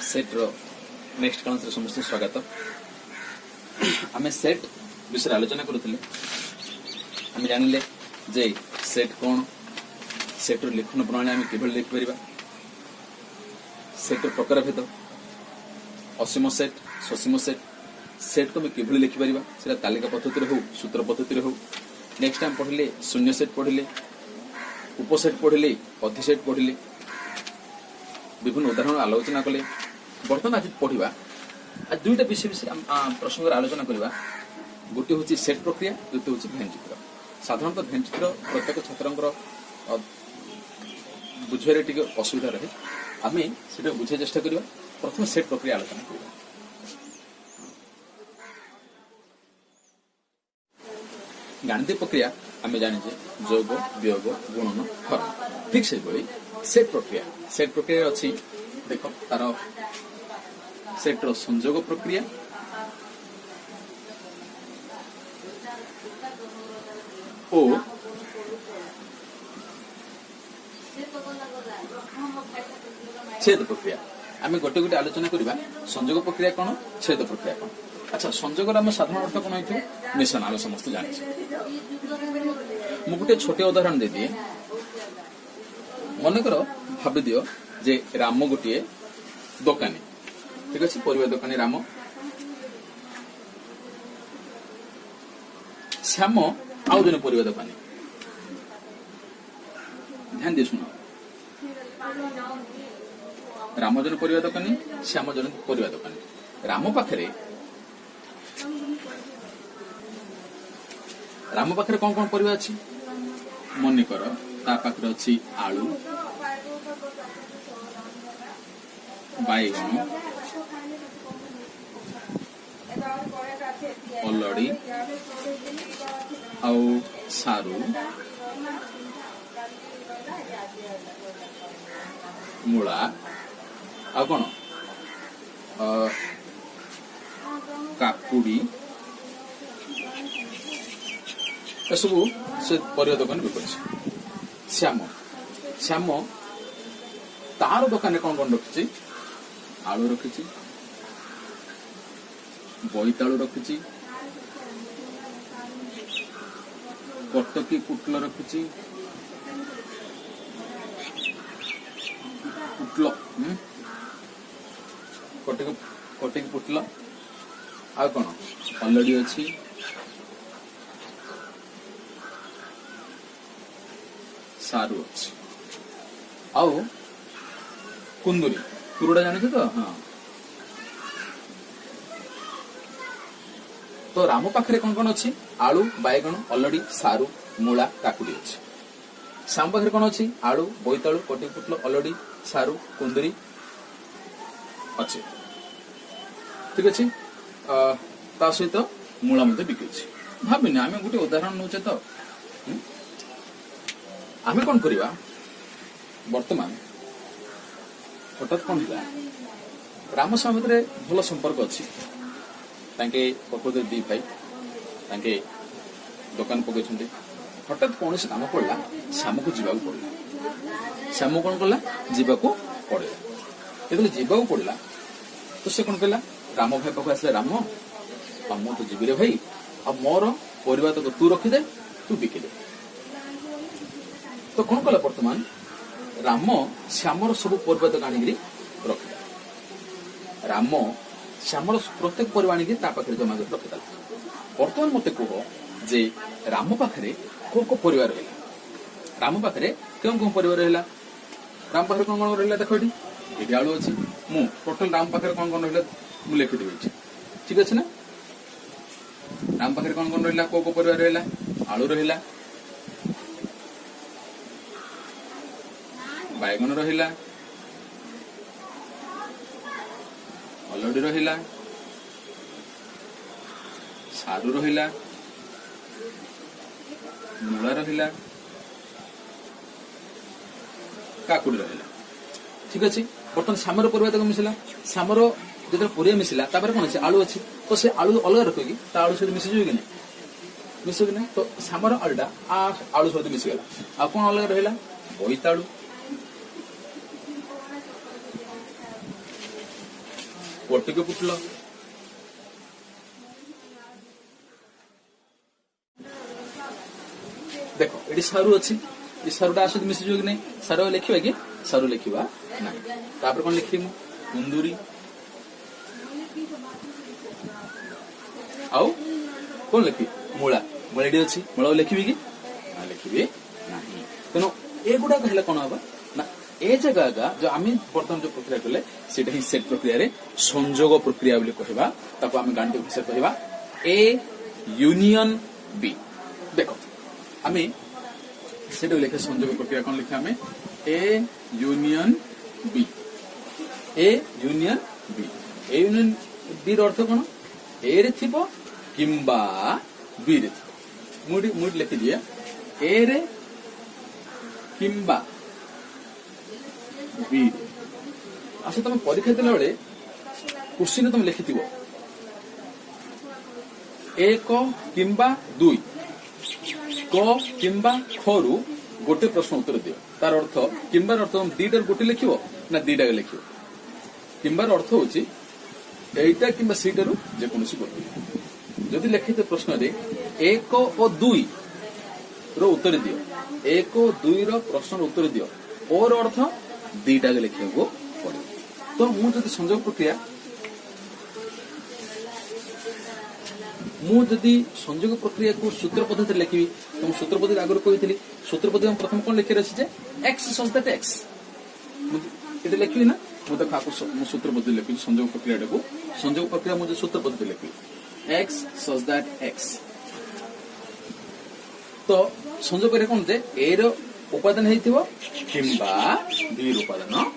Set रो next class रे समस्त स्वागत। आमे सेट विषय आलोचना करूथिले। आमे जानिले जे सेट कोन, सेट रो लेखन प्रणाली आमे केवल लिख परिबा, सेट रो प्रकार भेद, असीम सेट, ससीम सेट, सेट को केवल लिखि परिबा, सेटा तालिका पद्धति रे हो, सूत्र पद्धति रे हो। नेक्स्ट टाइम पढिले शून्य सेट पढिले, उपसेट पढिले, अधिसेट पढिले, विभिन्न उदाहरण आलोचना कले। बर्तमान आज पढ़ा आज दुईटा विषय प्रसंग आलोचना करवा। गोटे हूँ सेट प्रक्रिया, द्वितीय हूँ भेन चित्र। साधारणतः भेन चित्र प्रत्येक छात्र बुझे टे असुविधा रहे, आम से बुझे चेष्टा करवा। प्रथम सेट प्रक्रिया आलोचना करवा। गाणितिक प्रक्रिया आम जाने जोग, वियोग, गुणन, हरण। ठीक से सेट प्रक्रिया, सेट प्रक्रिया अच्छी देख तार सेट रो संयोग प्रक्रिया, ओ छेद प्रक्रिया। आम गोटे गोटे आलोचना करवा। संयोग प्रक्रिया कौन, छेद प्रक्रिया कौन। अच्छा, संयोग आम साधारण अर्थ कौन हो, मिशन। आम समस्त जाने मुझे गोटे छोटे उदाहरण दे दिए। मनकर भाव दियो जे राम गोटे दोकानी, ठीक अच्छे, परिवार दोकानी राम, श्याम आउ जन परिवार दोकानी। ध्यान दे सुन, राम जन परिवार दोकानी, श्याम जन परिवार दोकानी। राम पाखरे कौन कौन परिवार अच्छी मनेकर ता पाखरे अच्छी आलू, बैगण, अलड़ी आउ सारू, मूला आ कौन काकुड़ी, सब से परिवा दुकान बिक। श्याम श्याम तार दुकान कौन कौन रखी, आलू रखी, बोईतालू रखी, कटकी पुटल रखी, पुटल कटकी पुटल आ कौन अलड़ी अच्छी, सारू अच्छी, आउ कुंदुरी कुरुड़ा जाने तो। हाँ, तो राम पाखरे कौन कौन अच्छी, आलू, बैगण, अलड़ी, सारू, मूला, काकुड़ी अच्छी। श्याम पाखरे कौन अच्छी, आलू, बोईतालू, कटकी पुटल, अलड़ी, सारू, कुंदुरी अच्छे। ठीक अच्छे, ता सहित मूला मत बिकुच। भाविनी आम गोटे उदाहरण नौचे तो आम कौन करवा। वर्तमान हठात कौन है, राम श्याम भर भल संपर्क अच्छी। प्रकृति दी भाई तांके दुकान पकड़। हठात कौन से काम पड़ा, श्याम को जीवा पड़ा। श्याम कौन कला, जीवाकू पड़ा। जो जीवा पड़ा तो से कौन कहला, राम भाई पाख आस, राम मु तो जीवी रे भाई, आ मोर परिवार तक तू रखीदे, तू बिकिदे। तो कौन कला, वर्तमान राम श्यामर सब परिवार तक आनिक रखिदा। राम श्यामर प्रत्येक परिवार पाखे जमा कर रखिदा। बर्तमान मत कह जे राम पाखे को परिवार रहा। राम पाखे क्यों कौन परिवार रहा, राम पाखे कौन कौन रहा, देख ये आलू अच्छी। मु टोटल राम पाखे कौन कौन रहा मुझे लिखिदेवी। ठीक अच्छे ना, राम पाखे कौन कौन रहा, को परिवार रहा, आलू रहा, बैगण रहा, अलड़ी रहा, सारू रहा, मूला रहा, काकुड़ी रहा। ठीक अच्छे, बर्तमान श्यामर परिवार तक मिसला। श्यामर जो परिवा मिसला कौन अच्छे, आलू अच्छी, तो से आलू अलग रखी आलू सहित मिसीज कि नहीं, मिस कि ना। तो श्यामर आलूटा आलू सहित मिसीगला। आ कौन अलग रहा, बोईतालू, ପଟିକ ପୁଟଲ। देख ये सारू अच्छी ये सारूटा आस मिशिज कि नहीं सारू लिखा कि सारू लिखा ना तापर कौन लिखी कुंदूरी आउ कौन लिखी मूला मूलाटी अच्छी मूला लिखी कि लिखी ना तेणु एगुड़ा कहले कौन हम ना ए जगह जो आम बर्तमान जो प्रक्रिया कले सीटा ही सेट प्रक्रिया रे संजोग प्रक्रिया बोली कहबा ताको आम गांधी भाषा कहबा ए यूनियन बी। देखो आम से लिखे संजोग प्रक्रिया कौन लिखे आम A union B A union B A union B अर्थ कौन ए रे थिबो किंबा बी रे थिबो मुडी लिखि दिए ए रे किंबा बी अच्छा तुम परीक्षा देला बेले क्वेश्चन तुम लिखिथिबो एक किंबा दुई क किंबा खरु गोटे प्रश्न उत्तर दियो तार अर्थ किंबार अर्थ दीटार गोटे लिखिबो ना दीटा लिखिबो किंबार अर्थ होची एटा किंबा सीटारु जे कोनसी गोटे जदि लिखित प्रश्न रे एक और दुई रो उत्तर दियो एक और दुई रो प्रश्न उत्तर दियो और अर्थ दीटा लिखिबो पड़े तो मु जदि संजोग प्रक्रिया मुझे संजोग प्रक्रिया को सूत्र पद्धति लिखी तो सूत्र पद्धति आगे कही सूत्र पद्धति प्रथम कौन लिखे रही एक्स सच दैट एक्स ये लिखी ना मुझे सूत्र पद्धति लिखी संजोग प्रक्रिया को संजोग प्रक्रिया मुझे सूत्र पद्धति लिखी एक्स सच दैट एक्स तो संजोग प्रक्रिया कौन जे ए रो उपादान होइथिबो किंबा बी रो उपादान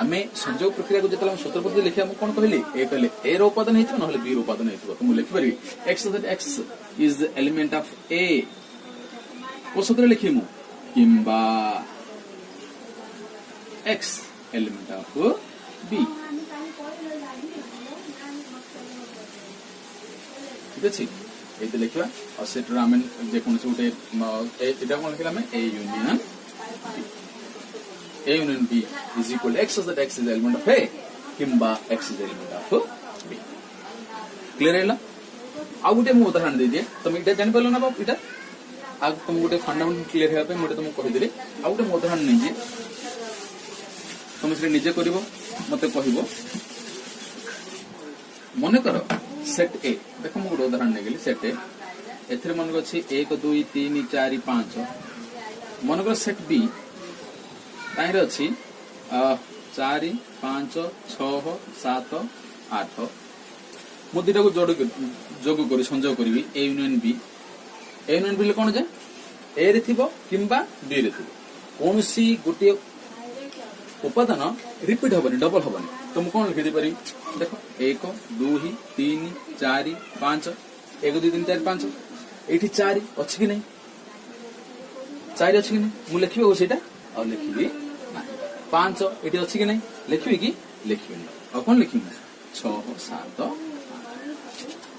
आमे संजोग प्रक्रिया को जतला सूत्र पद्धति लिखिया हम कोन कहली ए कहले ए रो उपादान हेतु नहले बी रो उपादान हेतु तो मु लिखि परबी x that x is the element of a ओ सूत्र लिखि मु किंबा x एलिमेंट ऑफ b ठीक अछि एते लिखिबा और सेट रामेन जे कोन से उठे एटा कोन लिखला हम a union b A union B is equal to x such that x is the element of A किंबा x is the element of B clear है ला आ गुटे मु उदाहरण दे दिए तुम इटा जानि परलो ना बाप इटा आ तुम गुटे फंडामेंटल क्लियर हेबा पे मोटे तुम कहि देली आ गुटे मु उदाहरण नै जे तुम से निजे करिवो मते कहिवो मने करो सेट A देखो मु गुटे उदाहरण नै गेली सेट A एथरे मन अछि 1 2 3 4 5 मन करो सेट B ताहिर अच्छी 4 5 6 7 8 मु दुटा को जोग करी संजोग करी ए यूनियन बी कौन जे ए रे थिबो किंबा बी रे थिबो कोनसी गोटे उपादान रिपीट होबनी डबल होबनी तो मु कोन लिखि दे पारी देखो 1 2 3 4 5 1 2 3 4 5 एठी 4 अछि कि नहीं 4 अछि कि नहीं मु लिखिबो सेटा और लिखिबी ना 5 एटी अछि कि नहीं लिखिबी कि लिखिबी ना और कोन लिखिबी 6 7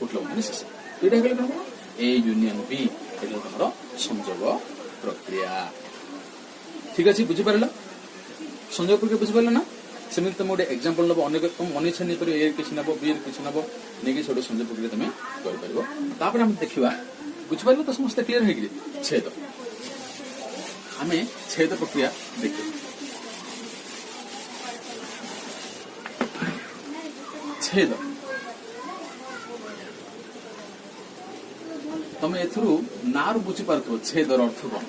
उठलो माने शेष एटा गेल कोन ए यूनियन बी एटा हमरो संजोग प्रक्रिया ठीक अछि बुझि परला संजोग प्रक्रिया बुझि परला ना सेमिति तुम गोटे एग्जांपल लब अनेक तुम मनी छानी पर ए किछ नबो बी किछ नबो नेकी छोटो संजोग प्रक्रिया तुम कर परबो तापर हम देखिबा बुझि परला तो समस्त क्लियर हे कि छेद हमें छेद प्रक्रिया देखिए छेद तुम एथरू नार बुझी पारथो छेदर अर्थ कौन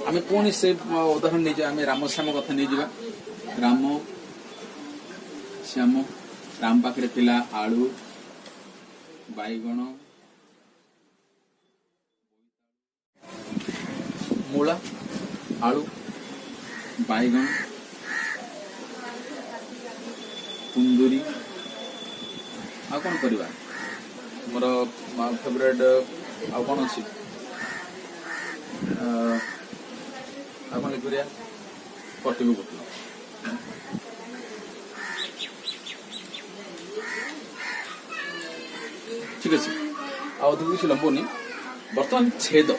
आम पुणी से उदाहरण नहीं आम राम श्याम कथा नहीं जा राम श्याम राम पाखे थिला आलू बैगण मूला आलू बैगण कुंदूरी आ कौन करवा मोर फेवरेट आ कौन अच्छी आ कौन लिखिया पटिको पुटल ठीक अच्छे अधिक किसी लंबनी बर्तमान छेद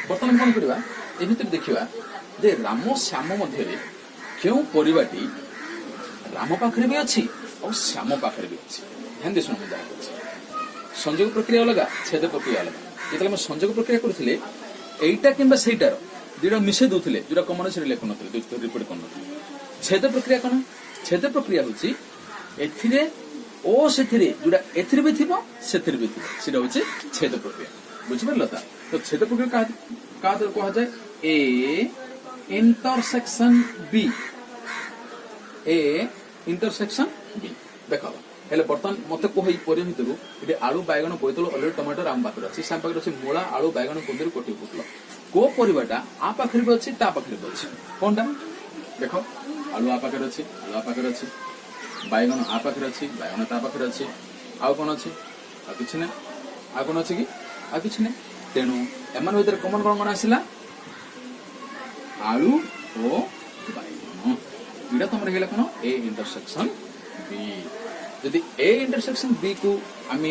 बर्तमान कौन करवा ए भितर देखा जे राम श्याम मध्य क्यों परिवाटी राम पाखरे भी अच्छी और श्याम पाखरे भी अच्छी ध्यान दे शुणु संजोग प्रक्रिया अलग छेद प्रक्रिया अलग जो संजोग प्रक्रिया करते एटा कि दुटा मिसे दूसरे जो कमन से लिखुन रिपोर्ट कर छेद प्रक्रिया कौन छेद प्रक्रिया हूँ ओ से जोटा एथि भी थी से भी थी हूँ छेद प्रक्रिया बुझिपार तो छेद प्रक्रिया क्या कह जाए A intersection B A intersection B देख हेले बर्तमान मत कह भितर ये आलू बैगण बोतल अलरेडी टमाटर आम पाखे अच्छी साम पाखे अच्छी मूला आलू बैगण कुंदरी कोटी पुतल को परिवाटा आ पाखे भी अच्छी ता पाखे भी अच्छी कौनटा देख आलू आ पाखे अच्छी आलू आ पाखे अच्छी बैगण आ पाखे अच्छी बैगण ता पाखे अच्छी आउ कौन अच्छी आ कि ना आ कौन अच्छी कि आ कि ना तेणु एम भर कमन कौन कौन आसला आलू ओ बैगण दुटा तुम रहा कौन ए इंटरसेक्शन बी यदि ए इंटरसेक्शन बी को आम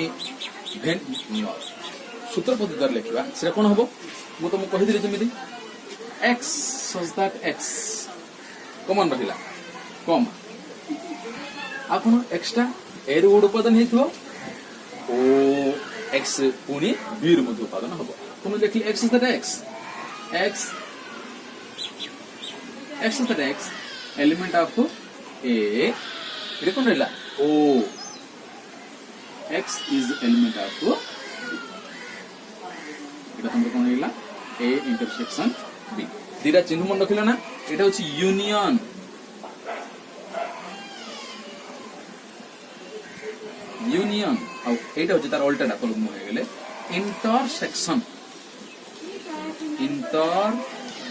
सूत्र पद्धति लिखा से कौन हम मुझे तुमको कहीदि जमी एक्स सच दैट एक्स कमन रहा कम आ कौन एक्सटा ए रू गोटे उपादान हो एक्स पुणी बी रु उपादान हम तुम लिखली X that X X X that X element of A कौन रहा ओ एक्स इज एलिमेंट ऑफ तुम कौन रहा ए इंटरसेक्शन बी दीटा चिन्ह मन रखिल ना ये हूँ यूनियन यूनियन आईटा हूँ तार अल्टा तलक मुझे इंटरसेक्शन इंटरसेक्शन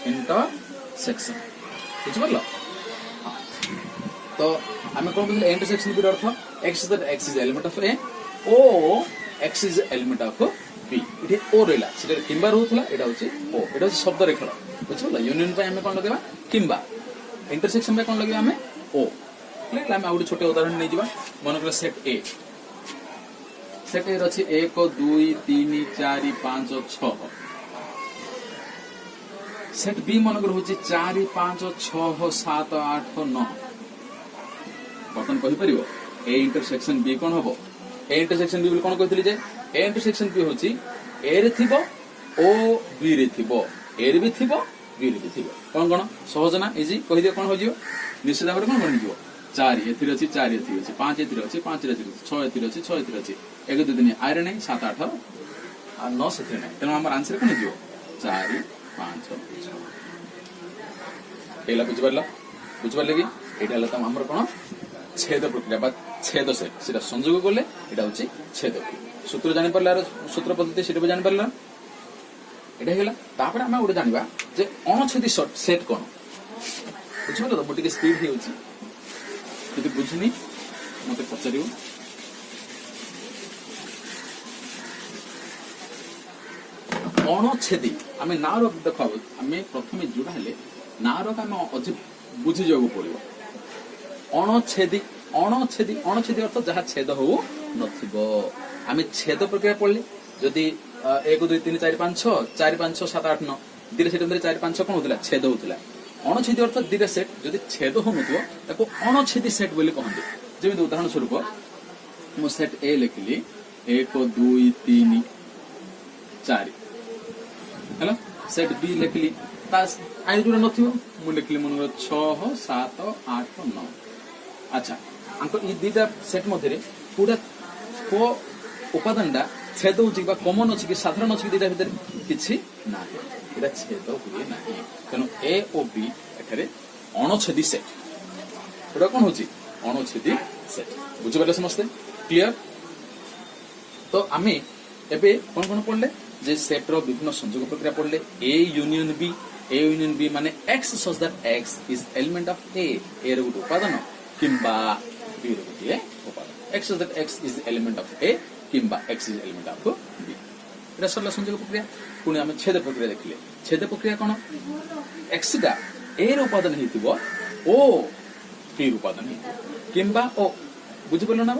इंटरसेक्शन बुझिपार तो आम कौन कहते इंटरसेक्शन बी अर्थ X that X is element of A ओ X is element of B ये ओ रहा से किंबा रोला यहाँ हूँ ओ ये हूँ शब्द रेखा बुझिपार यूनियन आम कौन लगे किंबा इंटरसेक्शन में कौन लगे आम ओ आम आ छोटे उदाहरण नहीं जावा मन कर सेट ए अच्छी 1 2 3 4 5 6 सेट बी मनकर हूँ 4 5 6 7 8 9 बर्तन कहीपर ए इंटरसेक्शन बी कौन हम ए इंटरसेक्शन बी कौन कहती ए इंटरसेक्शन बी हूँ ए रे थी ओ बी रे थी ए रे भी थी बी रे भी थी कौन कौन सहज ना इजी कहीदे कौन हो निश्चित भाव कौन बन 4 एथि अच्छी 4 एथि अच्छी 5 एथि अच्छी 5 एथि 6 एथि अच्छी 6 एथि अच्छी 1 2 3 आरे नहीं 7 8 और 9 से नहीं तेनाली आम आंसर कौन हो 4 5 6 बुझिपार बुझिपारे कि यहाँ तुम आम कौन छेद प्रक्रिया छेद से संजोग कले यहाँ हूँ छेद सूत्र जापर सूत्र पद्धति से जापर यहाँ है आम गोटे जाना जे अणछेदी सेट कौन बुझिपार तो मुझे स्पीड हो बुझुनी मत पचार अणछेदी आम ना देख आम प्रथम जोड़ा हेले ना आम अधिक बुझी जाऊ पड़ो अणछेदी अणछेदी अणछेदी अर्थ जहाँ छेद हो आम छेद प्रक्रिया पढ़ले जदि 1 2 3 4 5 6 4 5 6 7 8 9 दीटा सेट 4 5 6 कौन होता छेद होता अणछेदी अर्थ दीटा सेट जदि छेद हो अणछेदी सेट बोली कहते जमी उदाहरण स्वरूप मु सेट ए लिखिली 1 2 3 4 है सेट बी लिखिली आई जो न लिखिली मन 6 7 8 9 अच्छा ये दीटा सेट मध्य पूरा को उपादानटा छेद हो कमन अच्छी कि साधारण अच्छी दीटा भितर किसी ना छेद हुए ना तेणु ए और बी एठारे अणछेदी सेट एटा कौन हूँ अणछेदी सेट बुझिपारे समस्ते क्लियर तो आम एबे कौन कौन पढ़ले जे सेट रो विभिन्न संयोग प्रक्रिया पढ़ले ए यूनियन बी माने X such that X is element of A रो गोटे उपादान किंबा बी रो गोटे उपादान X such that X is element of A किंबा X is element of B एटा सरला संयोग प्रक्रिया पुणी आम छेद प्रक्रिया देखिले छेद प्रक्रिया कौन एक्सटा ए रो उपादान हेतिबो ओ बी रो उपादान हेतिबो किंबा ओ बुझि पड़लो ना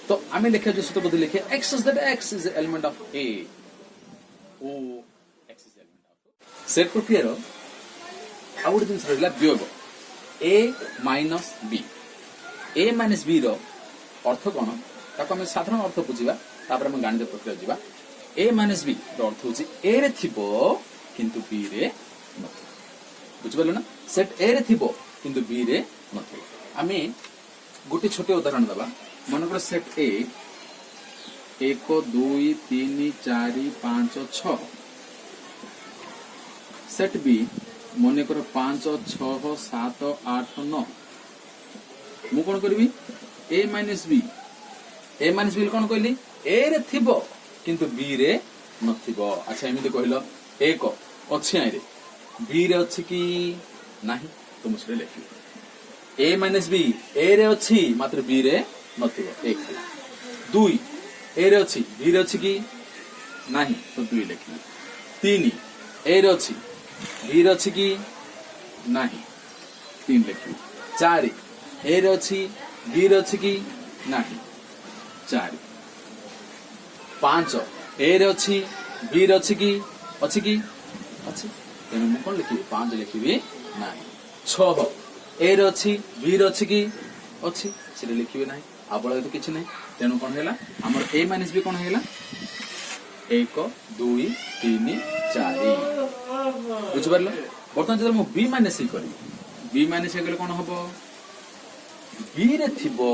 तो आम लिखा जो सूत्र बदल लिखे X such that X is element of A ओ X is element of set प्रक्रिया आउ गोटे जिन रहा वियोग A minus B A minus B अर्थ कौन ताको आम साधारण अर्थ बुझा आम गणित प्रक्रिया जावा ए माइनस बी अर्थ हूँ ए रे थिबो किंतु बी रे नथिबो बुझिपारल ना सेट ए रे थिबो किंतु बी रे नथिबो आम गोटे छोटे उदाहरण दबा मन कर सेट ए 1 2 3 4 5 6 सेट बी मन कर 5 6 7 8 9 मु कौन करी ए माइनस बी कौन कहली ए रे थिबो किंतु बी रे नथिबो अच्छा एमती कहल एक अच्छी आई रे बी रे अच्छी कि नहीं तो मुझे लिख ए माइनस बी ए रे अच्छी मात्र बी रे नथिबो एक दुई ए रे अच्छी बी रे अच्छी कि नहीं तो दुई लिख 3 ए रे अच्छी बी रे अच्छी कि नहीं 3 लिख 4 ए रे अच्छी बी रे अच्छी कि नहीं 4 5 ए रे अच्छी बी रे अच्छी कि अच्छी तेणु मुझे कौन लिखी 5 लिखी ना 6 ए रे अच्छी बी रे अच्छी कि अच्छी से लिखे ना आबल तो किसी ना तेणु कौन है आमर ए माइनस बी कौन है 1 2 3 4 बुझिपार बर्तमान जो मुझे बी माइनस करी बी माइनस कले कौन हम बी रे थिबो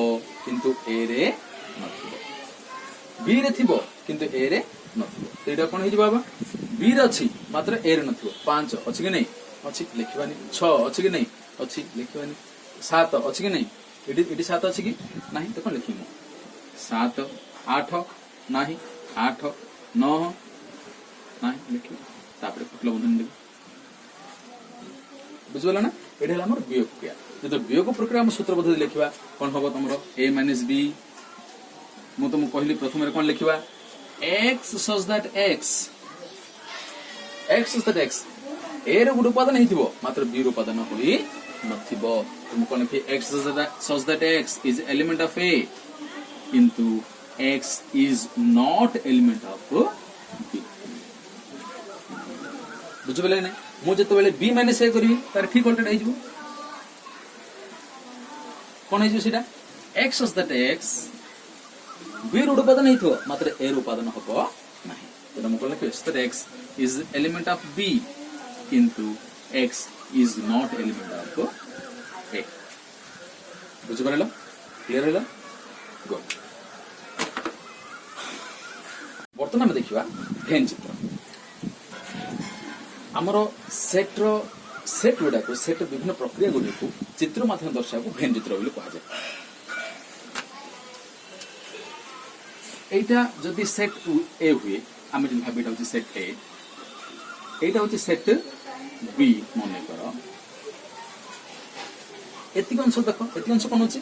किंतु ए रे नथिबो बी रे थिबो किंतु ए रे नथिबो एटा कोन हिज बाबा बी रे अछि मात्र ए रे नथिबो 5 अछि कि नहीं अछि लिखिबानी 6 अछि कि नहीं अछि लिखिबानी 7 अछि कि नहीं इडी 7 अछि कि नहीं तो कोन लिखिमु 7 8 नहीं 8 9 नहीं लिखि तापर कुटलो बंधन दे बुझला ना एटा हला हमर वियोग प्रक्रिया जो वियोग प्रक्रिया हम सूत्र पद्धति लिखा कौन हम तुम ए माइनस बी मु तुमको कहली प्रथम कौन लिखा X such that X such that X A रे गुड उपादान हेतिबो मात्र बी रो उपादान होई नथिबो तुम कौन लिखि X such that X is element of A किंतु X is not element of B बुझबले नै मु जते बेले बी माइनस ए करबी तार ठीक उल्टा हे जिवो कौन है सीटा X such that X B रो उपादान हेथो मात्र ए रो उपादान हबो नाही तो हम कहले that X is element of B किंतु X is not element of A बुझ परलो क्लियर हलो गुड वर्तमान में देखिबा भेन चित्र हमरो सेट गुड़ा को सेट विभिन्न प्रक्रिया गुड़ी को चित्र माध्यम दर्शा को भेन चित्र बोली कहा जाए एटा जदि सेट ए हुए आम जो भाव हूँ सेट ए एटा हूँ सेट बी मन कर एतिक अंश देख एतिक अंश कौन अच्छी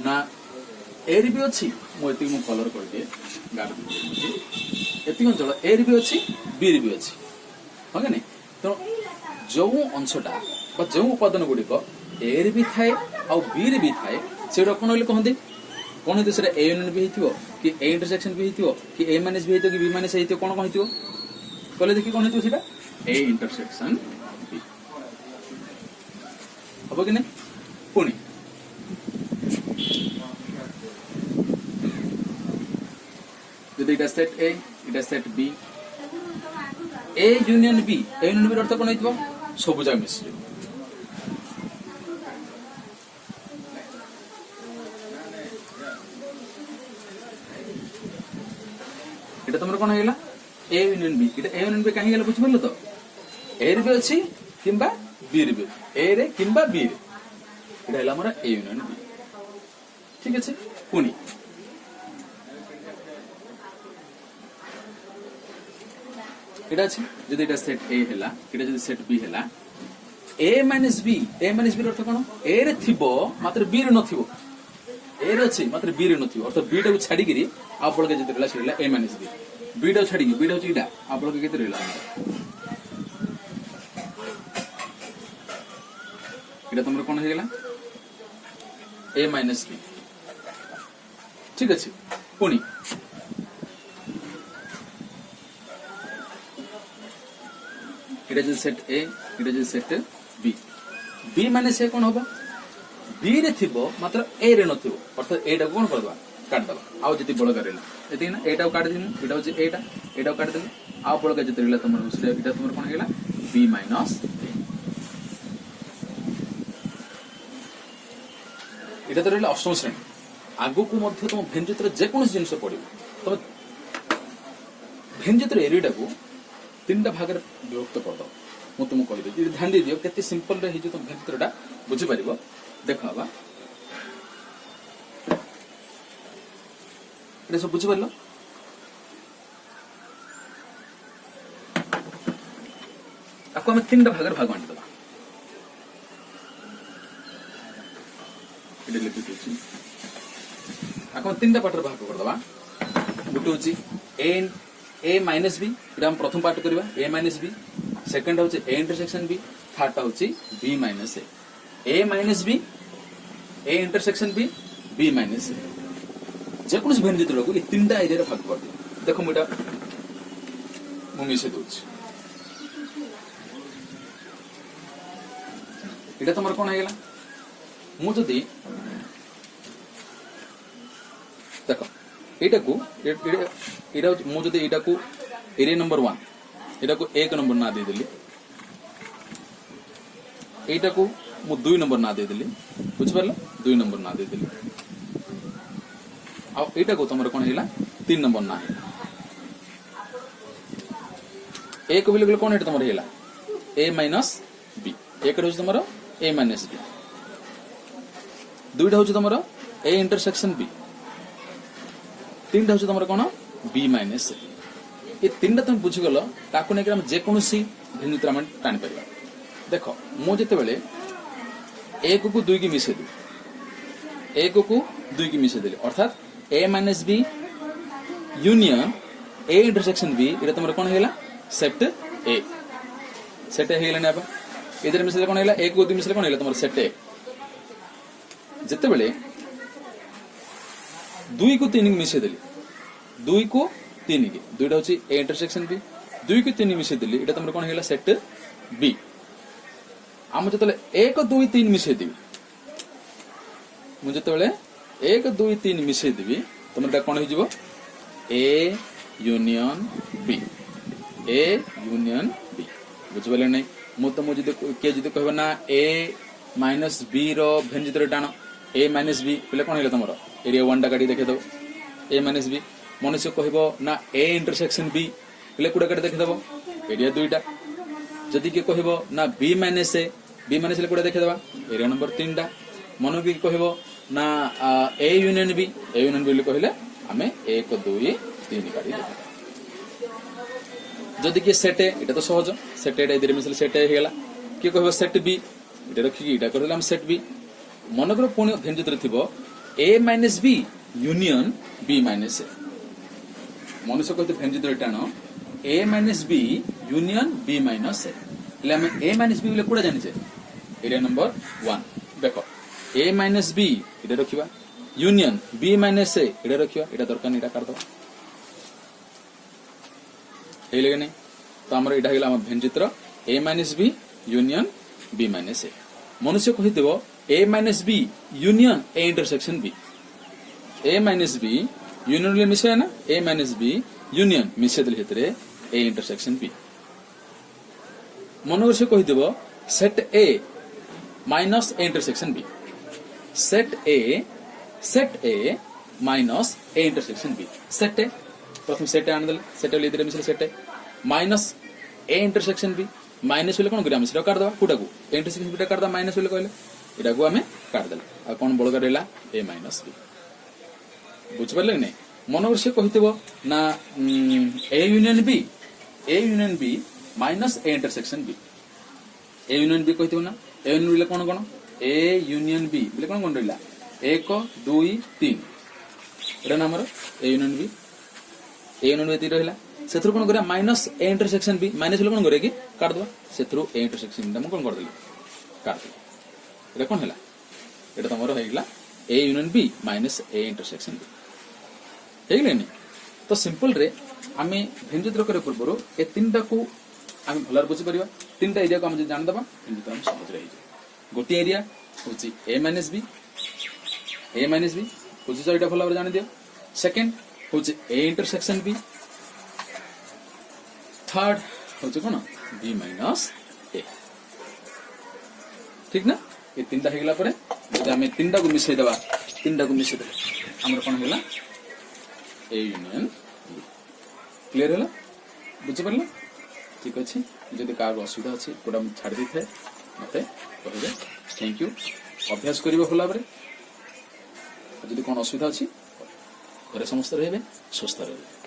ना ए रे भी अच्छी मुझे मु कलर कर दिए गाड़ एतिक अंचल ए रे भी अच्छी बी रे भी अच्छी हाँ कि नहीं तो जो अंशटा जो उपादान गुड़िक ए रे भी थाए आ बी रे भी थाए से कौन कहते कौन होती है ए यूनियन भी हो कि ए इंटरसेक्शन भी हो कि ए माइनस भी हो कि बी माइनस हो कौन कौन हो कहले देखिए कौन हो ए इंटरसेक्शन बी हम कि नहीं पुणी যদি এটা সেট এ এটা set B A union B অর্থ কোন হইতো সবুজ মিশ্র এটা তোমার কোন হইলা এ ইউনিয়ন বি এটা এ ইউনিয়ন বি কাহি গেল বুঝি পারলো তো এ রে বি আছে কিংবা বি রে বি এ রে কিংবা বি রে এটা হলো আমরা এ ইউনিয়ন বি ঠিক আছে পুনি এটা আছে যদি এটা সেট এ হেলা এটা যদি সেট বি হেলা a minus b earth cone a रे थिबो मात्र b रे नथिबो a रे अछि मात्र b रे नथिबो अर्थ b टा को छाडी गिरी आपल के जते रहला सेला a minus b b टा छाडी b टा होची इडा आपल के केते रहला इडा तमरे कोन हे गेला a minus b ठीक अछि पुनी এটা যদি সেট এ এটা যদি সেট বি বি মানে সে কোন হবো বি রে থিবো মাত্র এ রে নথিবো অর্থাৎ এইটা কোন করবা কাট দবা আউ যেতি বড় করিলা এতি না এইটাও কাটি দিমু এটা হচ্ছে এটাও কাটি দেলে আউ বড় যেতি রইলা তোমার হচ্ছে এটা তোমার কোন হেলা বি মাইনাস এটা তো রইলা অষ্টম শ্রেণী আগুকু মধ্যে তোমার ভেঞ্জিত্র যে কোনসি জিনিস পড়িব তবে ভেঞ্জিত্র এরিয়াটাକୁ তিনটা ভাগରେ বিভক্ত করদাও ମୁଁ ତୁମକୁ କହିଦେବି ଯଦି ଧ୍ୟାନ ଦେଇଦିଅ କେତେ ସିମ୍ପଲ ରେ ହେଇଯିବ ତମ ଭେଞ୍ଜିତ୍ରଟା ବୁଝିପାରିବ ଦେଖ ବାବା এটা সব বুঝিପାରିଲ ତାକୁ ଆମେ ତିନଟା ଭାଗରେ ଭାଗ ବାଣ୍ଟିଦେବା এটা লিখি দিচ্ছি ତାକୁ ଆମେ ତିନଟା ପାର୍ଟରେ ଭାଗ କରିଦେବା ଗୋଟେ ହଉଛି a minus b এটা ଆମେ ପ୍ରଥମ ପାର୍ଟ କରିବା a minus b সেকেন্ড হচ্ছে a ইন্টারসেকশন b থার্ডটা হচ্ছে b minus a minus b a intersection b b minus a যে কোনো ভেঞ্জিত্রକୁ এই তিনটা এরিয়ারে ভাগ করে দিও দেখো ମୁଁ মিশে দଉଛି এটা তোমার কোন হয়ে গেল ମୁଁ যদি দেখো এটাকু এটা ମୁଁ যদি এটাকু এরিয়া নম্বর 1 এটাকু 1 নম্বর না দিয়ে দিলি এইটাকু ମୁଁ 2 নম্বর না দিয়ে দিলি বুঝি পারলো 2 নম্বর না দিয়ে দিলি ଆଉ ଏଇଟାକୁ ତମର କଣ ହେଲା 3 নম্বর ନା ହେଲା ଏକ ବୋଲି କଣ ଏଟା ତମର ହେଲା a minus b ଏକଟା ହଉଛି ତମର a minus b ଦୁଇଟା ହଉଛି ତମର a intersection b ତିନଟା ହଉଛି ତମର କଣ b minus a ଏ ତିନଟା ତମେ ବୁଝିଗଲ ତାକୁ ନେଇକି ଆମେ ଯେକୌଣସି ଭେଞ୍ଜିତ୍ର ଆମେ ଟାଣି ପାରିବା ଦେଖ ମୁଁ ଯେତେବେଳେ एकକୁ 2 କି ମିଶେଇ ଦେବି एकକୁ 2 କି ମିଶେଇ ଦେଲି ଅର୍ଥାତ a minus b union a intersection b এটা তোমার কোন হেলা সেট a সেট a হেলা না এদের মিশলে কোন হেলা 1 କୁ 2 মিশলে কোন হেলা তোমার সেট a যেতেবেলে 2 କୁ 3 মিশেই দেলি 2 କୁ 3 কি দুইটা হচ্ছে a intersection b 2 କୁ 3 মিশেই দেলি এটা তোমার কোন হেলা সেট b আমি যেতেবেলে 1 2 3 মিশেই দিবি ମୁଁ ଯେତେବେଳେ 1 2 3 ମିଶେଇ ଦେବି ତମର এটা কোন হৈ যাব a union b a union b ବୁଝିପାରିଲେ নাই ମୁଁ ତ ଯଦି କହିବ ନା a minus b ର ଭେଞ୍ଜିତ୍ର ଟାଣ a minus b ବୋଲେ কোন ହେଲା ତମର ଏରିଆ 1 ଟା କାଟି ଦେଖେଇ ଦବ a minus b ମନୁଷ୍ୟ କହିବ ନା a intersection b ବୋଲେ କୋଡା କାଟି ଦେଖେଇ ଦବ ଏରିଆ 2 ଟା ଯଦି କି କହିବ ନା b minus a b minus ଲେ କୋଡା ଦେଖେଇ ଦବା ଏରିଆ ନମ୍ବର 3 ଟା মনে কি কহিব না a union b বলি কহিলে আমি 1 2 3 কাটি দেব যদি কি সেট এটা তো সহজ সেট এটা এদের মিশলে সেট হয়ে গেল কি কহিব সেট b এটা রাখি এটা করলাম সেট b মনে করো পুনি ভেঞ্জিত্র থিব a minus b union b minus a মনুষ্য কইতে ভেঞ্জিত্র টাণ a minus b union b minus a એટલે আমি a minus b বলে কোডা জানিছে এরিয়া নম্বর 1 দেখো a minus b এটা রাখিবা ইউনিয়ন b minus a এটা রাখিবা এটা দরকার এটা কাট দাও এই লাগে নাই তো আমরা এটা হইলা আমার ভেঞ্জিত্র a minus b union b minus a মনুষ্য কহি দেব a minus b union a intersection b a minus b union লে মিশে না a minus b ইউনিয়ন মিশে দিলে ভিতরে a intersection b মনুষ্য কহি দেব set a minus a intersection b set a minus a intersection b set a प्रथम set a आनदल set a लेदरे मिसल set a minus a intersection b minus बोले कोन करिया मिसल काट दबा कुटाकू a intersection b टा काट दा minus बोले कहले एटा को हमें काट दल आ कोन बड़ करेला a minus b बुझ परले नै मनोवर्ष कहितबो ना a union b minus a intersection b a union b कहितबो ना a union बोले कोन कोन a union b बोले कोन कोन रहिला 1 2 3 एटा नंबर a union b ती रहिला सेथुर कोन करिया minus a intersection b minus बोले कोन करे कि काट दबा सेथुर a intersection टा म कोन कर देली काट दे एटा कोन हला एटा तमरो हेगला a union b minus a intersection b हेगले नि तो सिंपल रे आमे भेंजित्र करे पूर्वरो ए तीनटा को आम भल बुझी पार 3टा एरिया को आम जानदे हिंदी आम समझ रही गोटे एरिया हूँ ए माइनस बी बुझुच ये भल भाव जान दियो सेकेंड हूँ ए इंटरसेक्शन बी थर्ड हूँ कौन बी माइनस ए ठीक ना ये 3टा हो गला आम 3टा को मिसेदेवा 3टा को मिसेदे आम कौन है ए यूनियन बी क्लीयर है बुझीपार ठीक अच्छे जब क्या असुविधा अच्छी गोटा छाड़ दी थाए मत कहे थैंक यू अभ्यास कर भल भाव जब कौन असुविधा अच्छी घरे समस्त रहे सुस्थ रहे।